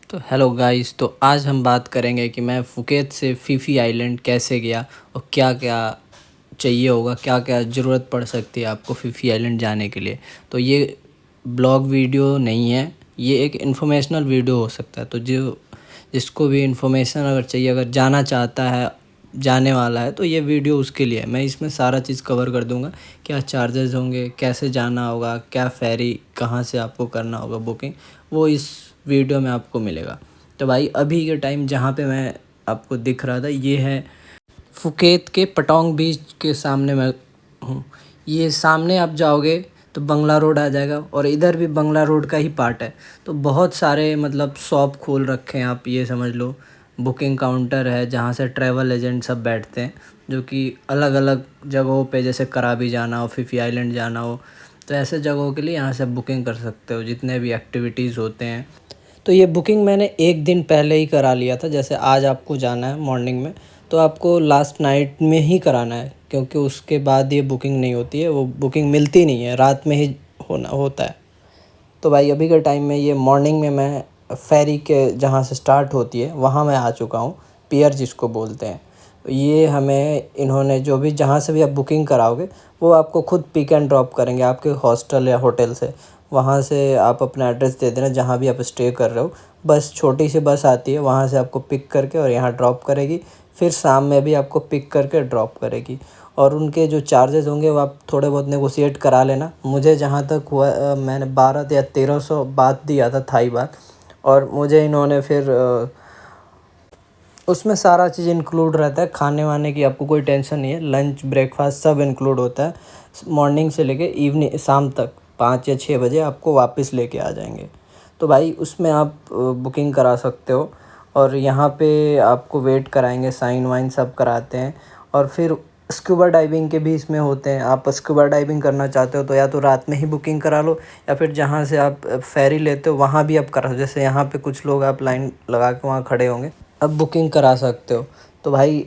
तो hello guys. तो आज हम बात करेंगे कि मैं फुकेत से फ़ीफ़ी आइलैंड कैसे गया और क्या क्या चाहिए होगा, क्या क्या ज़रूरत पड़ सकती है आपको फ़ीफ़ी आइलैंड जाने के लिए। तो ये ब्लॉग वीडियो नहीं है, ये एक इन्फॉर्मेशनल वीडियो हो सकता है। तो जिसको भी इन्फॉर्मेशन अगर चाहिए, अगर जाना चाहता है, जाने वाला है, तो ये वीडियो उसके लिए है। मैं इसमें सारा चीज़ कवर कर दूंगा, क्या चार्जेस होंगे, कैसे जाना होगा, क्या फेरी कहाँ से आपको करना होगा बुकिंग, वो इस वीडियो में आपको मिलेगा। तो भाई अभी के टाइम जहाँ पे मैं आपको दिख रहा था, ये है फुकेत के पटोंग बीच के सामने मैं हूँ। ये सामने आप जाओगे तो बंगला रोड आ जाएगा और इधर भी बंगला रोड का ही पार्ट है। तो बहुत सारे मतलब शॉप खोल रखे हैं, आप ये समझ लो। बुकिंग काउंटर है जहाँ से ट्रैवल एजेंट सब बैठते हैं, जो कि अलग अलग जगहों पे, जैसे कराबी जाना हो, फ़ीफ़ी आइलैंड जाना हो, तो ऐसे जगहों के लिए यहाँ से बुकिंग कर सकते हो, जितने भी एक्टिविटीज़ होते हैं। तो ये बुकिंग मैंने एक दिन पहले ही करा लिया था। जैसे आज आपको जाना है मॉर्निंग में, तो आपको लास्ट नाइट में ही कराना है, क्योंकि उसके बाद ये बुकिंग नहीं होती है, वो बुकिंग मिलती नहीं है, रात में ही होता है। तो भाई अभी के टाइम में ये मॉर्निंग में मैं फेरी के जहाँ से स्टार्ट होती है वहाँ मैं आ चुका हूँ, पियर जिसको बोलते हैं। ये हमें इन्होंने जो भी, जहाँ से भी आप बुकिंग कराओगे, वो आपको खुद पिक एंड ड्रॉप करेंगे आपके हॉस्टल या होटल से। वहाँ से आप अपना एड्रेस दे देना जहाँ भी आप स्टे कर रहे हो, बस छोटी सी बस आती है, वहाँ से आपको पिक करके और यहाँ ड्रॉप करेगी। फिर शाम में भी आपको पिक करके ड्रॉप करेगी। और उनके जो चार्जेस होंगे वो आप थोड़े बहुत नेगोशिएट करा लेना। मुझे जहाँ तक हुआ मैंने 12 या 1300 बात दिया था, थाई बात। और मुझे इन्होंने फिर उसमें सारा चीज़ इंक्लूड रहता है, खाने वाने की आपको कोई टेंशन नहीं है, लंच ब्रेकफास्ट सब इंक्लूड होता है। मॉर्निंग से लेके इवनिंग शाम तक 5 या 6 बजे आपको वापस लेके आ जाएंगे। तो भाई उसमें आप बुकिंग करा सकते हो। और यहाँ पे आपको वेट कराएंगे, साइन वाइन सब कराते हैं। और फिर स्कूबा डाइविंग के भी इसमें होते हैं। आप स्कूबा डाइविंग करना चाहते हो तो या तो रात में ही बुकिंग करा लो, या फिर जहाँ से आप फेरी लेते हो वहाँ भी आप करा। जैसे यहाँ पे कुछ लोग आप लाइन लगा के वहाँ खड़े होंगे, अब बुकिंग करा सकते हो। तो भाई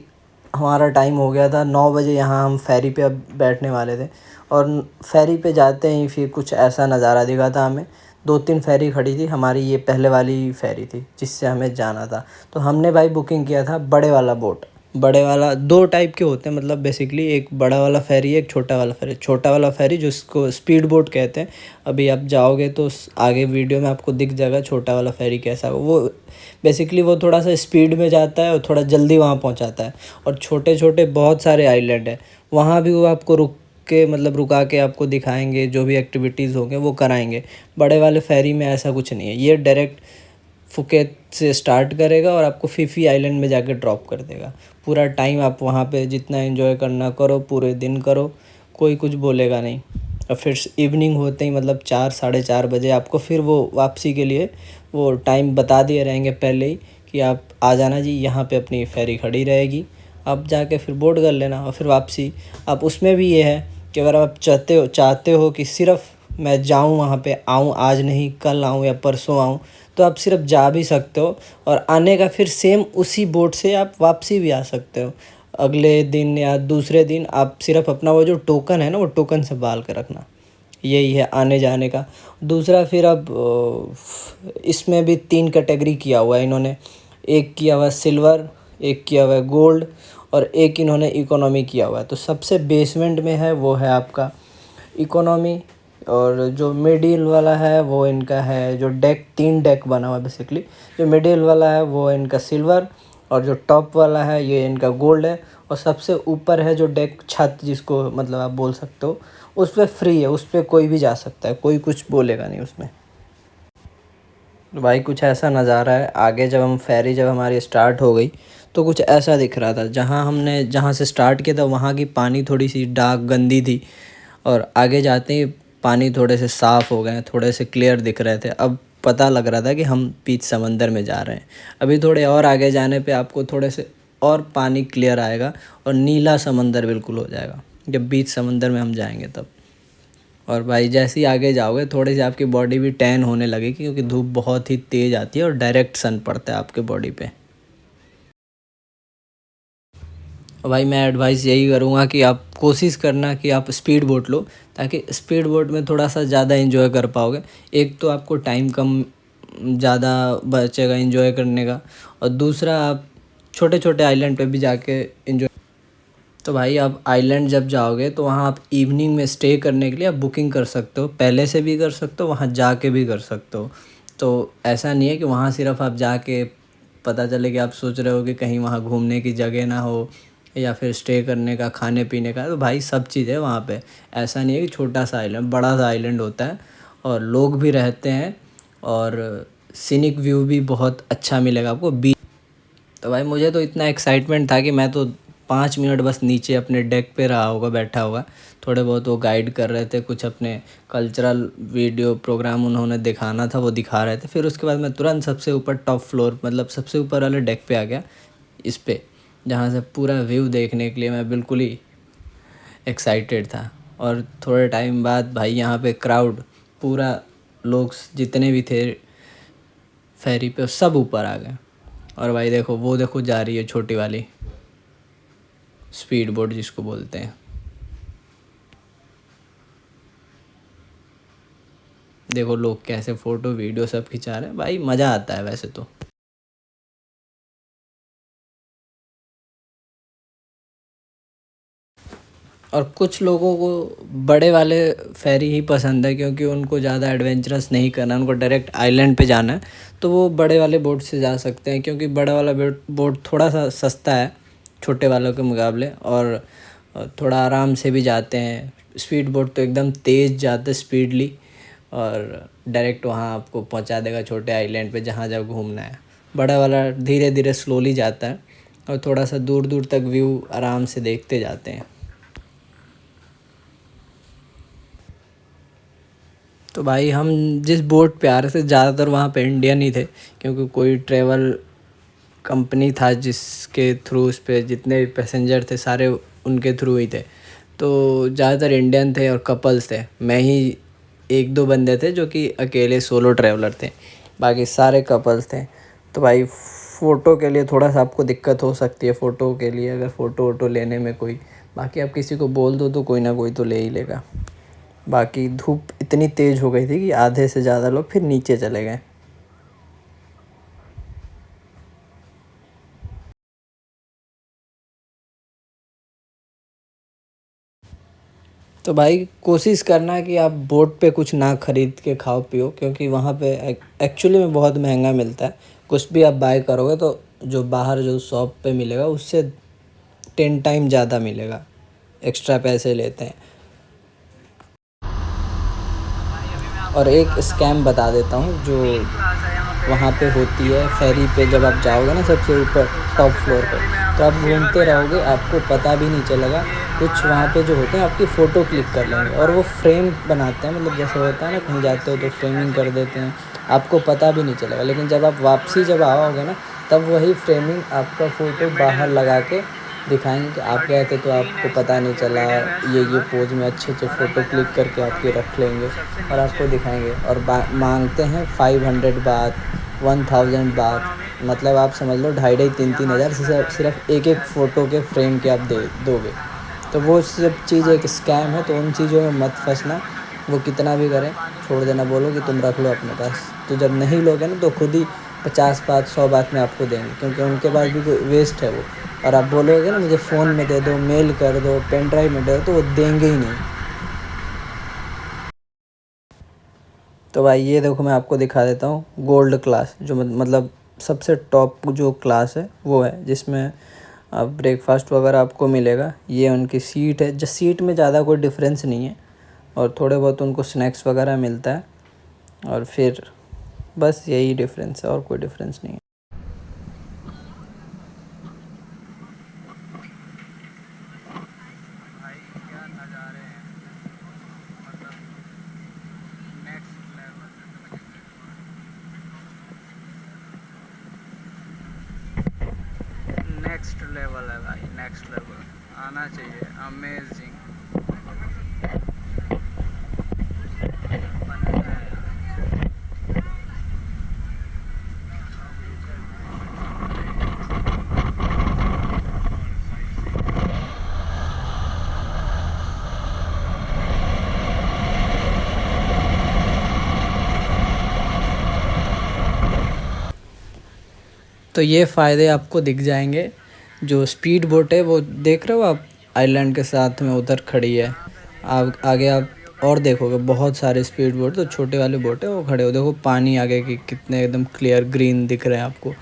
हमारा टाइम हो गया था 9 बजे, यहाँ हम फेरी पे अब बैठने वाले थे। और फेरी पे जाते ही फिर कुछ ऐसा नज़ारा दिखा था हमें। 2-3 फेरी खड़ी थी, हमारी ये पहले वाली फेरी थी जिससे हमें जाना था। तो हमने भाई बुकिंग किया था बड़े वाला बोट। बड़े वाला 2 टाइप के होते हैं, मतलब बेसिकली एक बड़ा वाला फेरी है, एक छोटा वाला फेरी। छोटा वाला फेरी जिसको स्पीड बोट कहते हैं, अभी आप जाओगे तो आगे वीडियो में आपको दिख जाएगा छोटा वाला फेरी कैसा हो। वो बेसिकली वो थोड़ा सा स्पीड में जाता है और थोड़ा जल्दी वहाँ पहुँचाता है। और छोटे छोटे बहुत सारे आइलैंड हैं, वहाँ भी वो आपको रुक के, मतलब रुका के आपको दिखाएंगे, जो भी एक्टिविटीज़ होंगे वो कराएंगे। बड़े वाले फेरी में ऐसा कुछ नहीं है, ये डायरेक्ट फुकेत से स्टार्ट करेगा और आपको फ़ीफ़ी आइलैंड में जाके ड्रॉप कर देगा। पूरा टाइम आप वहाँ पे जितना एंजॉय करना करो, पूरे दिन करो, कोई कुछ बोलेगा नहीं। और फिर इवनिंग होते ही, मतलब 4 साढ़े 4 बजे आपको फिर वो वापसी के लिए वो टाइम बता दिए रहेंगे पहले ही, कि आप आ जाना जी, यहाँ पे अपनी फेरी खड़ी रहेगी, आप जाके फिर बोर्ड कर लेना और फिर वापसी। अब उसमें भी ये है कि अगर आप चाहते हो कि सिर्फ़ मैं जाऊँ वहाँ पे, आऊँ आज नहीं कल आऊँ या परसों आऊँ, तो आप सिर्फ जा भी सकते हो। और आने का फिर सेम उसी बोट से आप वापसी भी आ सकते हो। अगले दिन या दूसरे दिन आप सिर्फ अपना वो जो टोकन है ना, वो टोकन संभाल कर रखना। यही है आने जाने का। दूसरा फिर अब इसमें भी 3 कैटेगरी किया हुआ है इन्होंने। एक किया हुआ है सिल्वर, एक किया हुआ है गोल्ड, और एक इन्होंने इकोनॉमी किया हुआ है। तो सबसे बेसमेंट में है वो है आपका इकोनॉमी। और जो मिडिल वाला है वो इनका है, जो डेक 3 डेक बना हुआ है बेसिकली। जो मिडिल वाला है वो इनका सिल्वर, और जो टॉप वाला है ये इनका गोल्ड है। और सबसे ऊपर है जो डेक, छत जिसको मतलब आप बोल सकते हो, उस पर फ्री है, उस पर कोई भी जा सकता है, कोई कुछ बोलेगा नहीं उसमें। तो भाई कुछ ऐसा नज़ारा है आगे। जब हमारी स्टार्ट हो गई तो कुछ ऐसा दिख रहा था। जहाँ से स्टार्ट किया था वहाँ की पानी थोड़ी सी डार्क गंदी थी, और आगे जाते ही पानी थोड़े से साफ़ हो गए, थोड़े से क्लियर दिख रहे थे। अब पता लग रहा था कि हम बीच समंदर में जा रहे हैं। अभी थोड़े और आगे जाने पे आपको थोड़े से और पानी क्लियर आएगा और नीला समंदर बिल्कुल हो जाएगा, जब बीच समंदर में हम जाएंगे तब। और भाई जैसे ही आगे जाओगे थोड़ी सी आपकी बॉडी भी टैन होने लगेगी, क्योंकि धूप बहुत ही तेज़ आती है और डायरेक्ट सन पड़ता है आपके बॉडी पे। और भाई मैं एडवाइस यही करूँगा कि आप कोशिश करना कि आप स्पीड बोट लो, ताकि स्पीड बोट में थोड़ा सा ज़्यादा एंजॉय कर पाओगे। एक तो आपको टाइम कम ज़्यादा बचेगा एंजॉय करने का। और दूसरा आप छोटे छोटे आइलैंड पे भी जाके एंजॉय। तो भाई आप आइलैंड जब जाओगे तो वहाँ आप इवनिंग में स्टे करने के लिए आप बुकिंग कर सकते हो, पहले से भी कर सकते हो, वहाँ जाके भी कर सकते हो। तो ऐसा नहीं है कि वहाँ सिर्फ आप जाके पता चले कि आप सोच रहे हो कि कहीं वहाँ घूमने की जगह ना हो या फिर स्टे करने का, खाने पीने का। तो भाई सब चीज़ है वहाँ पे। ऐसा नहीं है कि छोटा सा आइलैंड, बड़ा सा आइलैंड होता है और लोग भी रहते हैं और सीनिक व्यू भी बहुत अच्छा मिलेगा आपको बीच। तो भाई मुझे तो इतना एक्साइटमेंट था कि मैं तो 5 मिनट बस नीचे अपने डेक पे रहा होगा, बैठा होगा। थोड़े बहुत वो गाइड कर रहे थे, कुछ अपने कल्चरल वीडियो प्रोग्राम उन्होंने दिखाना था वो दिखा रहे थे। फिर उसके बाद मैं तुरंत सबसे ऊपर टॉप फ्लोर, मतलब सबसे ऊपर वाले डेक पे आ गया, इस पे, जहाँ से पूरा व्यू देखने के लिए मैं बिल्कुल ही एक्साइटेड था। और थोड़े टाइम बाद भाई यहाँ पे क्राउड पूरा, लोग जितने भी थे फेरी पे सब ऊपर आ गए। और भाई देखो, वो देखो जा रही है छोटी वाली स्पीड बोट जिसको बोलते हैं। देखो लोग कैसे फ़ोटो वीडियो सब खिंचा रहे हैं, भाई मज़ा आता है वैसे तो। और कुछ लोगों को बड़े वाले फेरी ही पसंद है क्योंकि उनको ज़्यादा एडवेंचरस नहीं करना, उनको डायरेक्ट आइलैंड पे जाना है। तो वो बड़े वाले बोट से जा सकते हैं क्योंकि बड़ा वाला बोट थोड़ा सा सस्ता है छोटे वालों के मुकाबले, और थोड़ा आराम से भी जाते हैं। स्पीड बोट तो एकदम तेज़ जाते हैं स्पीडली, और डायरेक्ट वहाँ आपको पहुँचा देगा छोटे आइलैंड पे जहाँ जहाँ घूमना है। बड़ा वाला धीरे धीरे स्लोली जाता है और थोड़ा सा दूर दूर तक व्यू आराम से देखते जाते हैं। तो भाई हम जिस बोट पे आ रहे थे ज़्यादातर वहाँ पे इंडियन ही थे क्योंकि कोई ट्रेवल कंपनी था जिसके थ्रू उस पे जितने भी पैसेंजर थे सारे उनके थ्रू ही थे। तो ज़्यादातर इंडियन थे और कपल्स थे। मैं ही एक दो बंदे थे जो कि अकेले सोलो ट्रैवलर थे, बाकी सारे कपल्स थे। तो भाई फ़ोटो के लिए थोड़ा सा आपको दिक्कत हो सकती है, फ़ोटो के लिए अगर फ़ोटो वोटो लेने में कोई, बाकी आप किसी को बोल दो तो कोई ना कोई तो ले ही लेगा। बाकी धूप इतनी तेज़ हो गई थी कि आधे से ज़्यादा लोग फिर नीचे चले गए। तो भाई कोशिश करना कि आप बोट पे कुछ ना ख़रीद के खाओ पियो क्योंकि वहाँ पे एक्चुअली में बहुत महंगा मिलता है। कुछ भी आप बाय करोगे तो जो बाहर जो शॉप पे मिलेगा उससे 10 टाइम ज़्यादा मिलेगा, एक्स्ट्रा पैसे लेते हैं। और एक स्कैम बता देता हूँ जो वहाँ पे होती है फेरी पे। जब आप जाओगे ना सबसे ऊपर टॉप फ्लोर पे, तो आप घूमते रहोगे, आपको पता भी नहीं चलेगा। कुछ वहाँ पे जो होते हैं आपकी फ़ोटो क्लिक कर लेंगे और वो फ्रेम बनाते हैं, मतलब जैसे होता है ना कहीं जाते हो तो फ्रेमिंग कर देते हैं, आपको पता भी नहीं चलेगा। लेकिन जब आप वापसी जब आओगे ना, तब वही फ्रेमिंग आपका फ़ोटो बाहर लगा के दिखाएंगे कि आप गए थे तो आपको पता नहीं चला, ये पोज में अच्छे अच्छे फ़ोटो क्लिक करके आपके रख लेंगे और आपको दिखाएंगे। और मांगते हैं 500 बात, 1000 बात, मतलब आप समझ लो 2500-3000 सिर्फ एक एक फ़ोटो के फ्रेम के आप दे दोगे। तो वो सब चीज़ एक स्कैम है, तो उन चीज़ों में मत फंसना। वो कितना भी करें छोड़ देना, बोलो कि तुम रख लो अपने पास। तो जब नहीं लोगे ना तो खुद ही 50 बात 100 बात में आपको देंगे क्योंकि उनके पास भी कोई वेस्ट है वो। और आप बोलोगे ना मुझे फ़ोन में दे दो, मेल कर दो, पेन ड्राइव में दे दो, तो वो देंगे ही नहीं। तो भाई ये देखो मैं आपको दिखा देता हूँ गोल्ड क्लास, जो मतलब सबसे टॉप जो क्लास है वो है, जिसमें आप ब्रेकफास्ट वगैरह आपको मिलेगा। ये उनकी सीट है, जो सीट में ज़्यादा कोई डिफरेंस नहीं है और थोड़े बहुत उनको स्नैक्स वगैरह मिलता है और फिर बस यही डिफरेंस है और कोई डिफरेंस नहीं है। नेक्स्ट लेवल है भाई, नेक्स्ट लेवल आना चाहिए। अमेजिंग। तो ये फ़ायदे आपको दिख जाएंगे। जो स्पीड बोट है वो देख रहे हो आप, आइलैंड के साथ में उधर खड़ी है। आप आगे आप और देखोगे बहुत सारे स्पीड बोट, तो छोटे वाले बोट है वो खड़े हो, देखो पानी आगे की कितने एकदम क्लियर ग्रीन दिख रहे हैं आपको।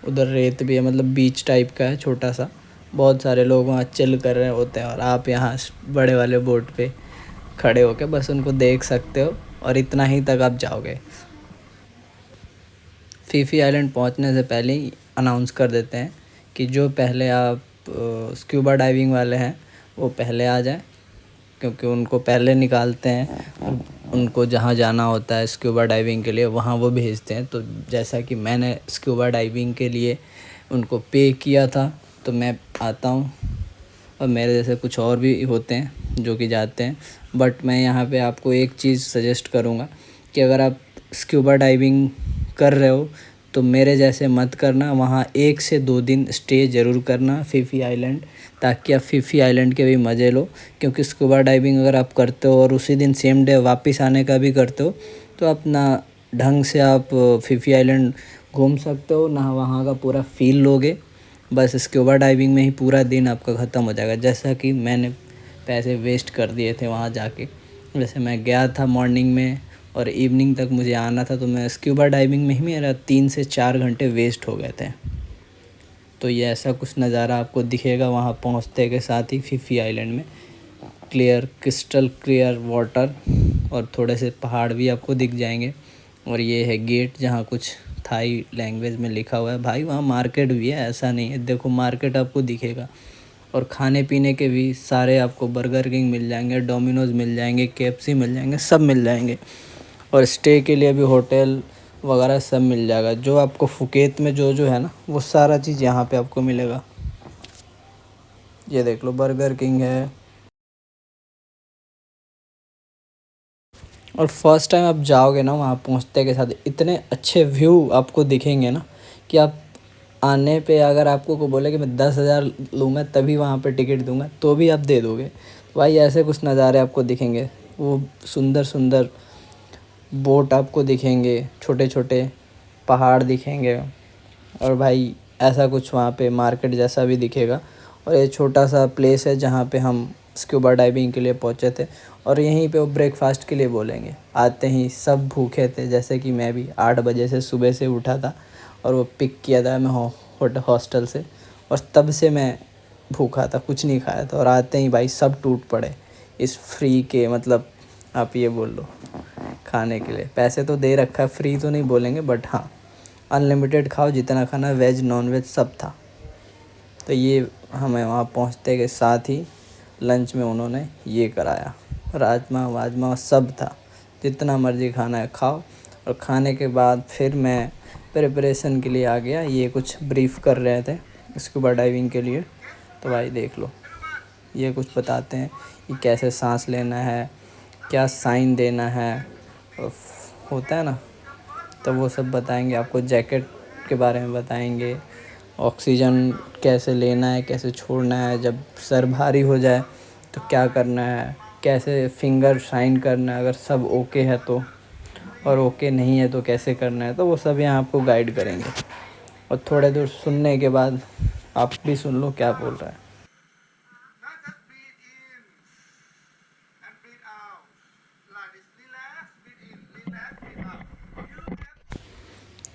उधर रेत भी है, मतलब बीच टाइप का है छोटा सा। बहुत सारे लोग वहाँ चिल कर रहे होते हैं और आप यहाँ बड़े वाले बोट पे खड़े होके बस उनको देख सकते हो, और इतना ही तक आप जाओगे। फीफी आइलैंड पहुंचने से पहले ही अनाउंस कर देते हैं कि जो पहले आप स्क्यूबा डाइविंग वाले हैं वो पहले आ जाएं, क्योंकि उनको पहले निकालते हैं। उनको जहाँ जाना होता है स्क्यूबा डाइविंग के लिए वहाँ वो भेजते हैं। तो जैसा कि मैंने स्क्यूबा डाइविंग के लिए उनको पे किया था, तो मैं आता हूँ, और मेरे जैसे कुछ और भी होते हैं जो कि जाते हैं। बट मैं यहाँ पे आपको एक चीज़ सजेस्ट करूँगा कि अगर आप स्क्यूबा डाइविंग कर रहे हो तो मेरे जैसे मत करना, वहाँ 1 से 2 दिन स्टे ज़रूर करना फीफी आइलैंड, ताकि आप फीफी आइलैंड के भी मज़े लो। क्योंकि स्कूबा डाइविंग अगर आप करते हो और उसी दिन सेम डे वापस आने का भी करते हो तो अपना ढंग से आप फीफी आइलैंड घूम सकते हो ना, वहाँ का पूरा फ़ील लोगे। बस स्कूबा डाइविंग में ही पूरा दिन आपका ख़त्म हो जाएगा, जैसा कि मैंने पैसे वेस्ट कर दिए थे वहाँ जाके। वैसे मैं गया था मॉर्निंग में और इवनिंग तक मुझे आना था, तो मैं स्क्यूबा डाइविंग में ही मेरा 3 से 4 घंटे वेस्ट हो गए थे। तो ये ऐसा कुछ नज़ारा आपको दिखेगा वहाँ पहुँचते के साथ ही फीफी आइलैंड में। क्लियर, क्रिस्टल क्लियर वाटर और थोड़े से पहाड़ भी आपको दिख जाएंगे। और ये है गेट जहाँ कुछ थाई लैंग्वेज में लिखा हुआ है। भाई वहाँ मार्केट भी है, ऐसा नहीं है, देखो मार्केट आपको दिखेगा। और खाने पीने के भी सारे आपको बर्गर किंग मिल जाएंगे, डोमिनोज़ मिल जाएंगे, केएफसी मिल जाएंगे, सब मिल जाएंगे। और स्टे के लिए भी होटल वगैरह सब मिल जाएगा। जो आपको फुकेत में जो जो है ना वो सारा चीज़ यहाँ पे आपको मिलेगा। ये देख लो बर्गर किंग है। और फर्स्ट टाइम आप जाओगे ना वहाँ पहुँचते के साथ इतने अच्छे व्यू आपको दिखेंगे ना कि आप आने पे अगर आपको को बोले कि मैं 10,000 लूँगा तभी वहाँ पे टिकट दूँगा तो भी आप दे दोगे। तो भाई ऐसे कुछ नज़ारे आपको दिखेंगे, वो सुंदर सुंदर बोट आपको दिखेंगे, छोटे छोटे पहाड़ दिखेंगे, और भाई ऐसा कुछ वहाँ पे मार्केट जैसा भी दिखेगा। और ये छोटा सा प्लेस है जहाँ पे हम स्क्यूबा डाइविंग के लिए पहुँचे थे, और यहीं पे वो ब्रेकफास्ट के लिए बोलेंगे। आते ही सब भूखे थे, जैसे कि मैं भी 8 बजे से सुबह से उठा था और वो पिक किया था मैं हॉस्टल से, और तब से मैं भूखा था, कुछ नहीं खाया था। और आते ही भाई सब टूट पड़े इस फ्री के, मतलब आप ये बोल लो खाने के लिए। पैसे तो दे रखा है, फ्री तो नहीं बोलेंगे बट हाँ अनलिमिटेड खाओ जितना खाना, वेज नॉन वेज सब था। तो ये हमें वहाँ पहुँचते के साथ ही लंच में उन्होंने ये कराया, राजमा वाजमा सब था, जितना मर्ज़ी खाना है खाओ। और खाने के बाद फिर मैं प्रिपरेशन के लिए आ गया। ये कुछ ब्रीफ कर रहे थे स्कूबा डाइविंग के लिए। तो भाई देख लो ये कुछ बताते हैं कि कैसे सांस लेना है, क्या साइन देना है, होता है ना, तो वो सब बताएंगे आपको। जैकेट के बारे में बताएंगे, ऑक्सीजन कैसे लेना है, कैसे छोड़ना है, जब सर भारी हो जाए तो क्या करना है, कैसे फिंगर साइन करना है अगर सब ओके है तो, और ओके नहीं है तो कैसे करना है। तो वो सब यहाँ आपको गाइड करेंगे। और थोड़े दूर सुनने के बाद आप भी सुन लो क्या बोल रहा है।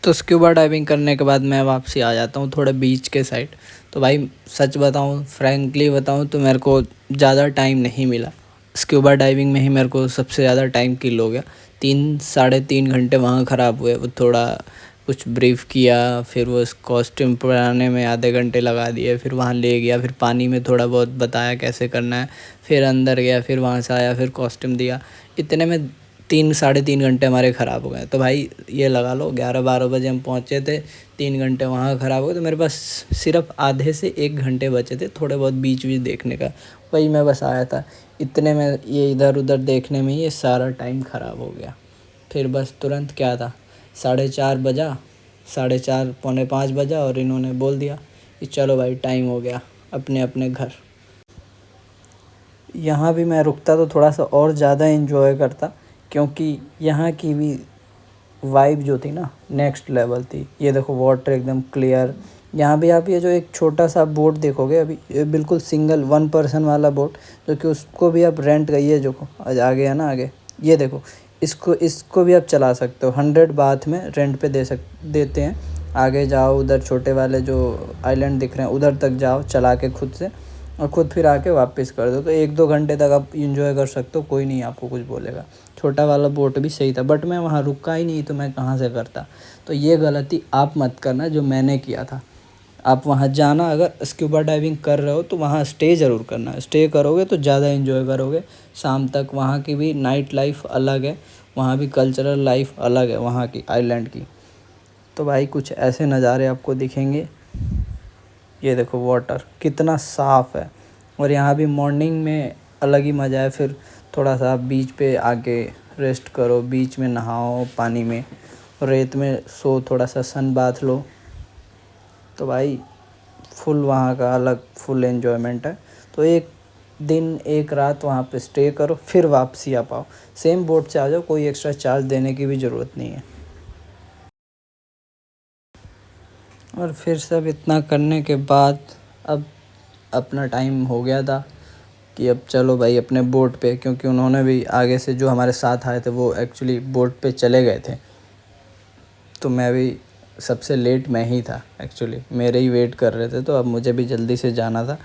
तो स्क्यूबा डाइविंग करने के बाद मैं वापसी आ जाता हूँ थोड़ा बीच के साइड। तो भाई सच बताऊँ, फ्रैंकली बताऊँ तो मेरे को ज़्यादा टाइम नहीं मिला। स्क्यूबा डाइविंग में ही मेरे को सबसे ज़्यादा टाइम किल हो गया। 3 साढ़े 3 घंटे वहाँ ख़राब हुए। वो थोड़ा कुछ ब्रीफ किया, फिर वो कॉस्ट्यूम बनाने में आधे घंटे लगा दिए, फिर वहाँ ले गया, फिर पानी में थोड़ा बहुत बताया कैसे करना है, फिर अंदर गया, फिर वहाँ से आया, फिर कॉस्ट्यूम दिया। इतने में 3 साढ़े 3 घंटे हमारे ख़राब हो गए। तो भाई ये लगा लो 11-12 बजे हम पहुँचे थे, 3 घंटे वहाँ ख़राब हो गए। तो मेरे पास सिर्फ आधे से 1 घंटे बचे थे थोड़े बहुत बीच बीच देखने का, वही मैं बस आया था। इतने में ये इधर उधर देखने में ये सारा टाइम ख़राब हो गया। फिर बस तुरंत क्या था, 4:30 बजा, 4:30 पौने 5 बजा, और इन्होंने बोल दिया कि चलो भाई टाइम हो गया, अपने अपने घर। यहाँ भी मैं रुकता तो थोड़ा सा और ज़्यादा एंजॉय करता, क्योंकि यहाँ की भी वाइब जो थी ना नेक्स्ट लेवल थी। ये देखो वाटर एकदम क्लियर। यहाँ भी आप ये जो एक छोटा सा बोट देखोगे अभी, ये बिल्कुल सिंगल 1 पर्सन वाला बोट, जो कि उसको भी आप रेंट का, ये जो आगे है ना, आगे ये देखो, इसको भी आप चला सकते हो। 100 बाथ में रेंट पे देते हैं। आगे जाओ, उधर छोटे वाले जो आइलैंड दिख रहे हैं उधर तक जाओ चला के खुद से, और खुद फिर आके वापस कर दो। तो 1-2 घंटे तक आप इंजॉय कर सकते हो, कोई नहीं आपको कुछ बोलेगा। छोटा वाला बोट भी सही था, बट मैं वहाँ रुका ही नहीं तो मैं कहाँ से करता। तो ये गलती आप मत करना जो मैंने किया था। आप वहाँ जाना, अगर स्क्यूबा डाइविंग कर रहे हो तो वहाँ स्टे ज़रूर करना। स्टे करोगे तो ज़्यादा एंजॉय करोगे। शाम तक वहाँ की भी नाइट लाइफ अलग है, वहाँ भी कल्चरल लाइफ अलग है वहाँ की आइलैंड की। तो भाई कुछ ऐसे नज़ारे आपको दिखेंगे। ये देखो वाटर कितना साफ़ है, और यहाँ भी मॉर्निंग में अलग ही मज़ा है। फिर थोड़ा सा बीच पे आके रेस्ट करो, बीच में नहाओ, पानी में रेत में सो, थोड़ा सा सन बाथ लो। तो भाई फुल वहाँ का अलग फुल एन्जॉयमेंट है। तो एक दिन एक रात वहाँ पे स्टे करो, फिर वापसी आ पाओ। सेम बोट से आ जाओ, कोई एक्स्ट्रा चार्ज देने की भी ज़रूरत नहीं है। और फिर सब इतना करने के बाद अब अपना टाइम हो गया था कि अब चलो भाई अपने बोट पे, क्योंकि उन्होंने भी आगे से जो हमारे साथ आए थे वो एक्चुअली बोट पे चले गए थे। तो मैं भी सबसे लेट मैं ही था एक्चुअली, मेरे ही वेट कर रहे थे, तो अब मुझे भी जल्दी से जाना था।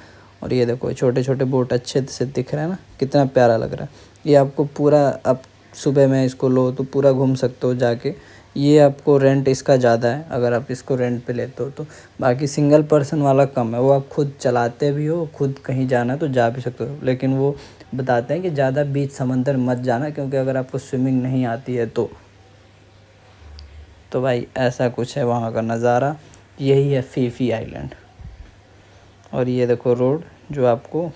और ये देखो छोटे छोटे बोट अच्छे से दिख रहे हैं ना, कितना प्यारा लग रहा है। ये आपको पूरा, अब सुबह में इसको लो तो पूरा घूम सकते हो जाके। ये आपको रेंट इसका ज़्यादा है अगर आप इसको रेंट पे लेते हो तो। बाकी सिंगल पर्सन वाला कम है, वो आप खुद चलाते भी हो, खुद कहीं जाना तो जा भी सकते हो। लेकिन वो बताते हैं कि ज़्यादा बीच समंदर मत जाना, क्योंकि अगर आपको स्विमिंग नहीं आती है तो भाई ऐसा कुछ है वहाँ का नज़ारा। यही है फ़ी फ़ी आइलैंड। और ये देखो रोड जो आपको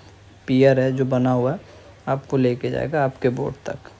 पियर है जो बना हुआ है, आपको लेके जाएगा आपके बोट तक।